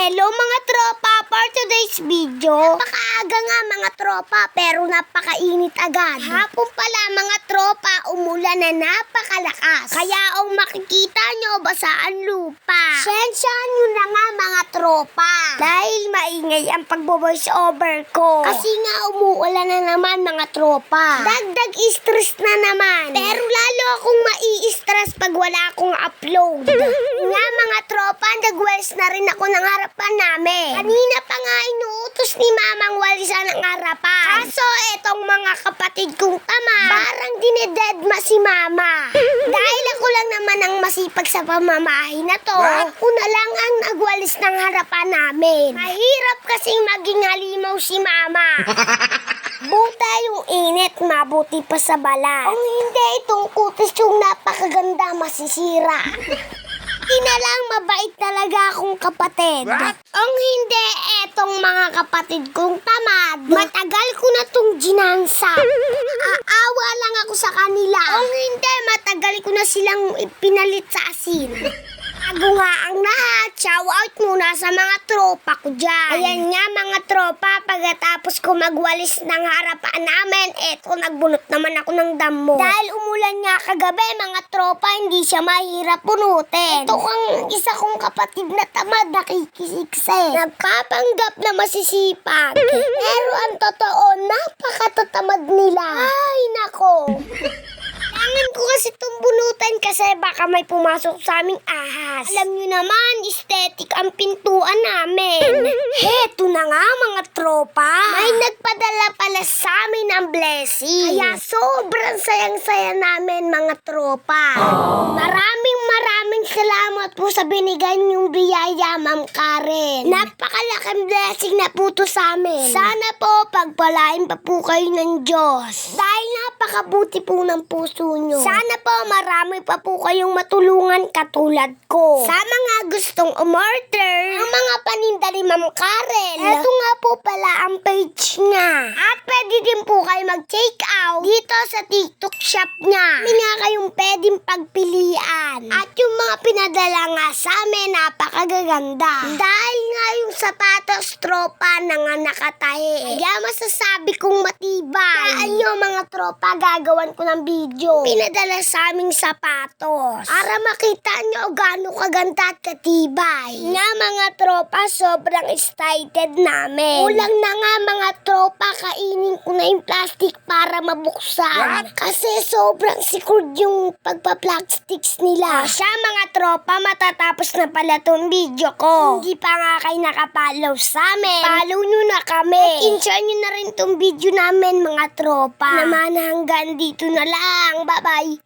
Hello mga tropa, for today's video. Napakaaga nga mga tropa, pero napakainit agad. Hapon pala mga tropa, umulan na napakalakas. Kaya ang makikita nyo, basaan lupa. Sensyahan nyo na nga mga tropa. Dahil maingay ang pagbo-voice over ko. Kasi nga umuulan na naman mga tropa. Dagdag stress na naman. Pero lalo akong mai-stress pag wala akong upload. Nga mga tropa, nag-walis na rin ako ng harapan namin. Kanina pa nga inuutos ni Mamang walisan ang harapan. Kaso etong mga kapatid kong tama, parang dinededma si Mama. Dahil ako lang naman ang masipag sa pamamahay na to, ako na lang ang nagwalis ng harapan namin. Mahirap kasing maging halimaw si Mama. Buta yung init, mabuti pa sa bala. Kung hindi, itong kutis yung napakaganda masisira. Di na lang mabait talaga akong kapatid. Ang hindi, etong mga kapatid kong tamad. Matagal ko na tong ginansa. Aawa lang ako sa kanila. Ang hindi, matagal ko na silang pinalit sa asin. Bago nga ang lahat, shout out muna sa mga tropa ko dyan. Ayan nga mga tropa, pagkatapos ko magwalis ng harapan namin, eto nagbunot naman ako ng damo. Dahil umulan nga kagabi mga tropa, hindi siya mahirap punutin. Ito kang isa kong kapatid na tamad nakikisikse. Nagpapanggap na masisipag. Pero ang totoo, napakatatamad nila. Ay nako. Kailangan ko kasi itong bunutan kasi baka may pumasok sa aming ahas. Alam nyo naman, aesthetic ang pintuan namin. Heto na nga mga tropa. May nagpadala pala sa amin ng blessing. Kaya sobrang sayang-saya namin mga tropa. Maraming salamat po sa binigay niyong biyaya, Ma'am Karen. Napakalaking blessing na po to sa amin. Sana po pagpalain pa po kayo ng Diyos. Dahil napakabuti po ng puso nyo. Sana po marami pa po kayong matulungan katulad ko. Sa mga gustong umorder ng mga paninda ni Ma'am Karen, eto nga po pala ang page niya. At pwede din po kayo mag-check out dito sa TikTok shop niya. May nga kayong pwedeng pagpilian. At yung mga pinadala nga sa amin, napakagaganda. Dahil nga yung sapatos tropa na nga nakatahi. Kaya masasabi kong matibay. Kaya nyo mga tropa, gagawan ko ng video. Pinadala sa aming sapatos. Para makita nyo gaano kaganda at katibay. Nga mga tropa, sobrang excited namin. Kulang na nga mga tropa, kainin ko na yung plastic para mabuksan. Kasi sobrang secured yung pagpa-plastics nila. Siya mga tropa, matatapos na pala tong video ko. Hindi pa nga kayo nakapollow sa amin. Follow nyo na kami. Enjoy nyo na rin tong video namin mga tropa. Naman hanggang dito na lang. Bye-bye.